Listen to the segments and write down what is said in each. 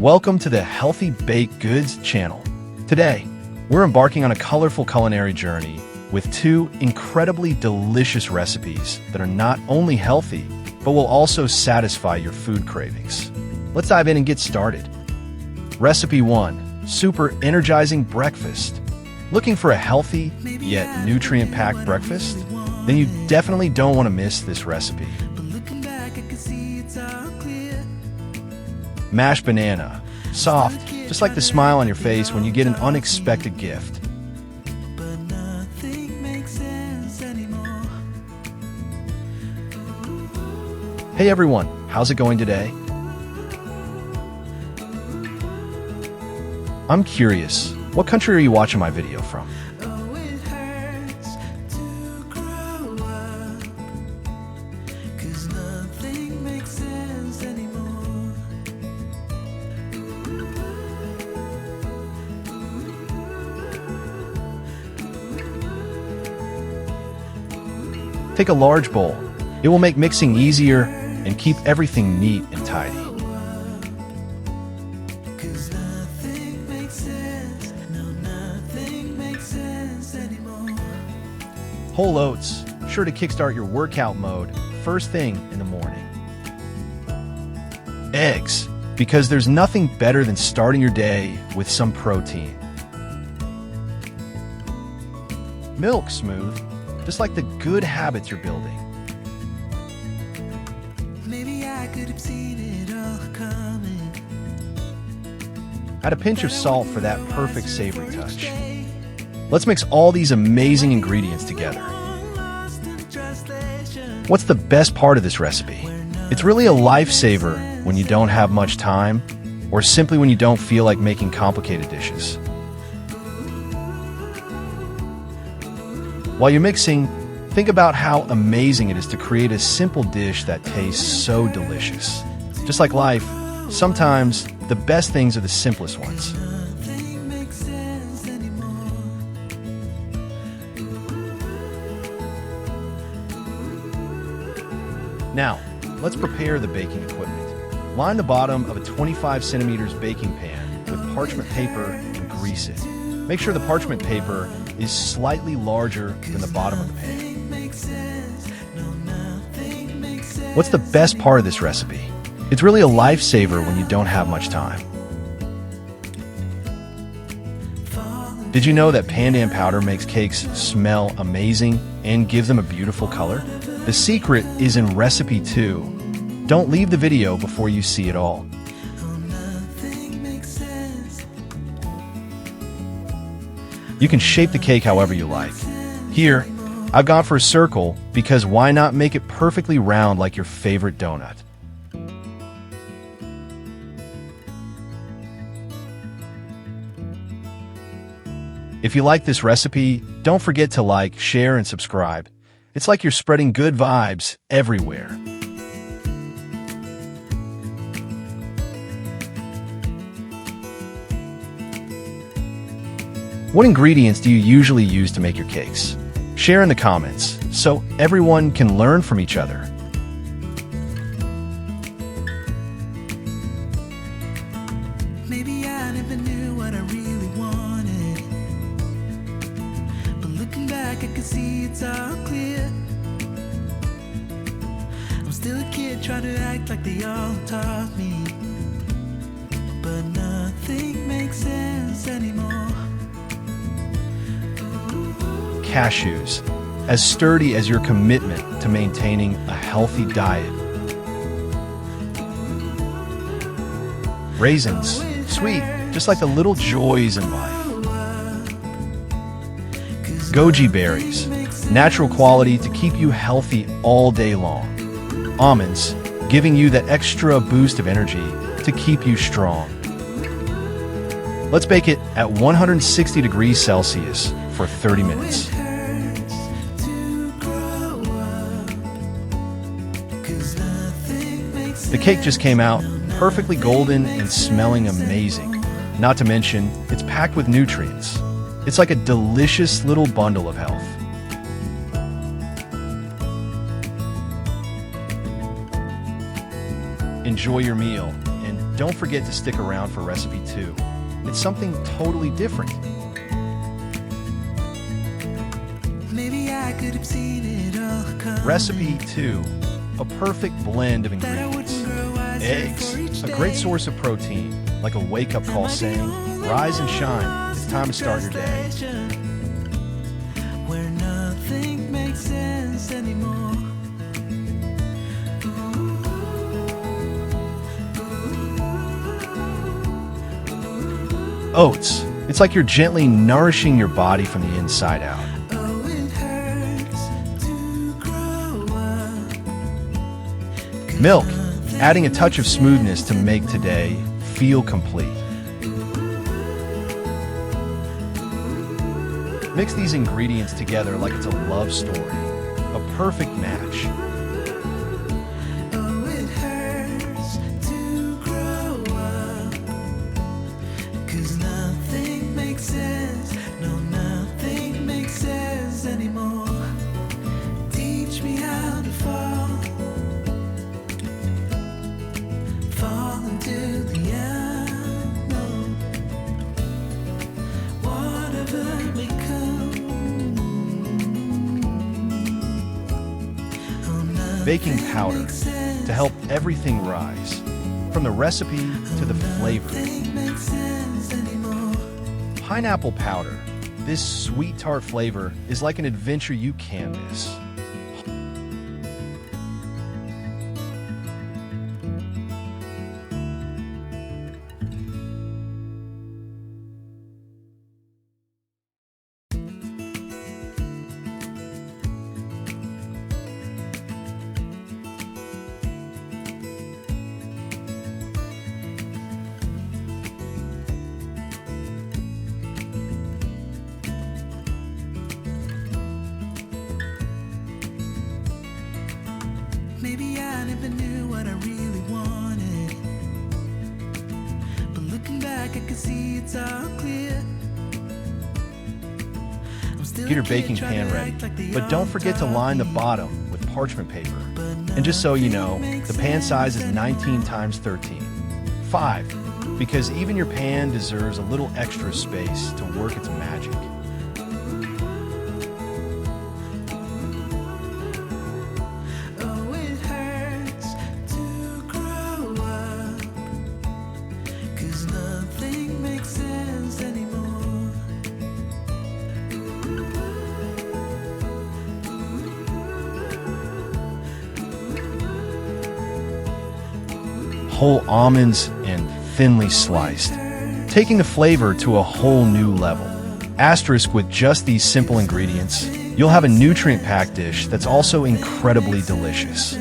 Welcome to the Healthy Baked Goods channel. Today, we're embarking on a colorful culinary journey with two incredibly delicious recipes that are not only healthy, but will also satisfy your food cravings. Let's dive in and get started. Recipe 1. Super energizing breakfast. Looking for a healthy, yet nutrient-packed breakfast? Then you definitely don't want to miss this recipe. Mashed banana. Soft, just like the smile on your face when you get an unexpected gift. Hey everyone, how's it going today? I'm curious, what country are you watching my video from? Take a large bowl. It will make mixing easier and keep everything neat and tidy. Whole oats, sure to kickstart your workout mode first thing in the morning. Eggs, because there's nothing better than starting your day with some protein. Milk smooth, just like the good habits you're building. Maybe I could have seen it all coming. Add a pinch of salt for that perfect savory touch. Let's mix all these amazing ingredients together. What's the best part of this recipe? It's really a lifesaver when you don't have much time, or simply when you don't feel like making complicated dishes. While you're mixing, think about how amazing it is to create a simple dish that tastes so delicious. Just like life, sometimes the best things are the simplest ones. Now, let's prepare the baking equipment. Line the bottom of a 25 centimeters baking pan with parchment paper and grease it. Make sure the parchment paper is slightly larger than the bottom of the pan. What's the best part of this recipe? It's really a lifesaver when you don't have much time. Did you know that pandan powder makes cakes smell amazing and give them a beautiful color? The secret is in recipe 2. Don't leave the video before you see it all. You can shape the cake however you like. Here, I've gone for a circle because why not make it perfectly round like your favorite donut? If you like this recipe, don't forget to like, share, and subscribe. It's like you're spreading good vibes everywhere. What ingredients do you usually use to make your cakes? Share in the comments so everyone can learn from each other. Maybe I never knew what I really wanted, but looking back I can see it's all clear. I'm still a kid trying to act like they all taught me, but nothing makes sense anymore. Cashews, as sturdy as your commitment to maintaining a healthy diet. Raisins, sweet, just like the little joys in life. Goji berries, natural quality to keep you healthy all day long. Almonds, giving you that extra boost of energy to keep you strong. Let's bake it at 160 degrees Celsius for 30 minutes. The cake just came out perfectly golden and smelling amazing. Not to mention, it's packed with nutrients. It's like a delicious little bundle of health. Enjoy your meal, and don't forget to stick around for recipe 2. It's something totally different. Maybe I could have seen it all coming. Recipe 2, a perfect blend of ingredients. Eggs, a great source of protein, like a wake-up call saying, rise and shine, it's time to start your day. Where nothing makes sense anymore. Oats, it's like you're gently nourishing your body from the inside out. Oh, it hurts to grow up. Milk, adding a touch of smoothness to make today feel complete. Mix these ingredients together like it's a love story, a perfect match. Oh, it hurts to grow up. 'Cause nothing makes sense. No, nothing makes sense anymore. Teach me how to fall into the unknown. Whatever may come. Oh, Baking powder to help everything rise, from the recipe to the flavor. Makes sense anymore. Pineapple powder, this sweet tart flavor is like an adventure you can't miss. Maybe I never knew what I really wanted, but looking back I can see it's all clear. I'm still Get your a kid baking trying pan to ready, act like they but all don't forget to taught line the me. bottom with parchment paper. And just so you know, the pan size is 19 times 13. 5, because even your pan deserves a little extra space to work its magic. Oh, it hurts to grow up, 'cause nothing makes sense anymore. Whole almonds and thinly sliced, taking the flavor to a whole new level. Asterisk, with just these simple ingredients, you'll have a nutrient-packed dish that's also incredibly delicious.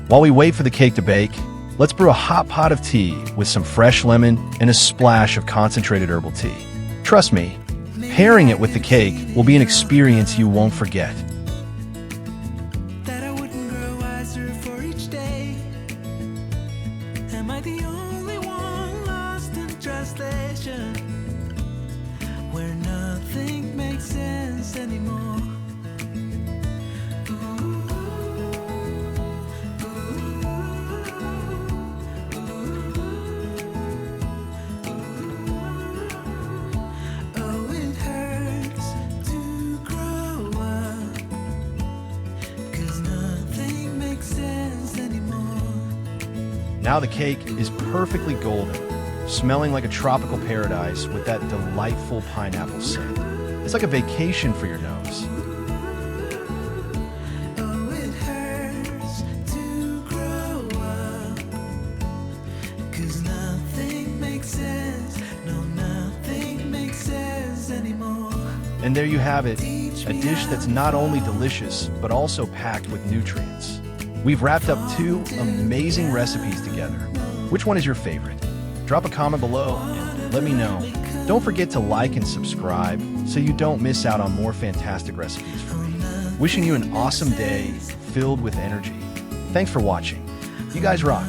While we wait for the cake to bake, let's brew a hot pot of tea with some fresh lemon and a splash of concentrated herbal tea. Trust me, pairing it with the cake will be an experience you won't forget. That I wouldn't grow wiser for each day. Am I the only one lost in translation, where nothing makes sense anymore? Oh, it hurts to grow up, 'cause nothing makes sense anymore. Now the cake is perfectly golden, smelling like a tropical paradise with that delightful pineapple scent. It's like a vacation for your nose. Oh, it hurts to grow up, 'cause nothing makes sense. No, nothing makes sense anymore. And there you have it, a dish that's not only delicious, but also packed with nutrients. We've wrapped up 2 amazing recipes together. Which one is your favorite? Drop a comment below and let me know. Don't forget to like and subscribe so you don't miss out on more fantastic recipes from me. Wishing you an awesome day filled with energy. Thanks for watching. You guys rock.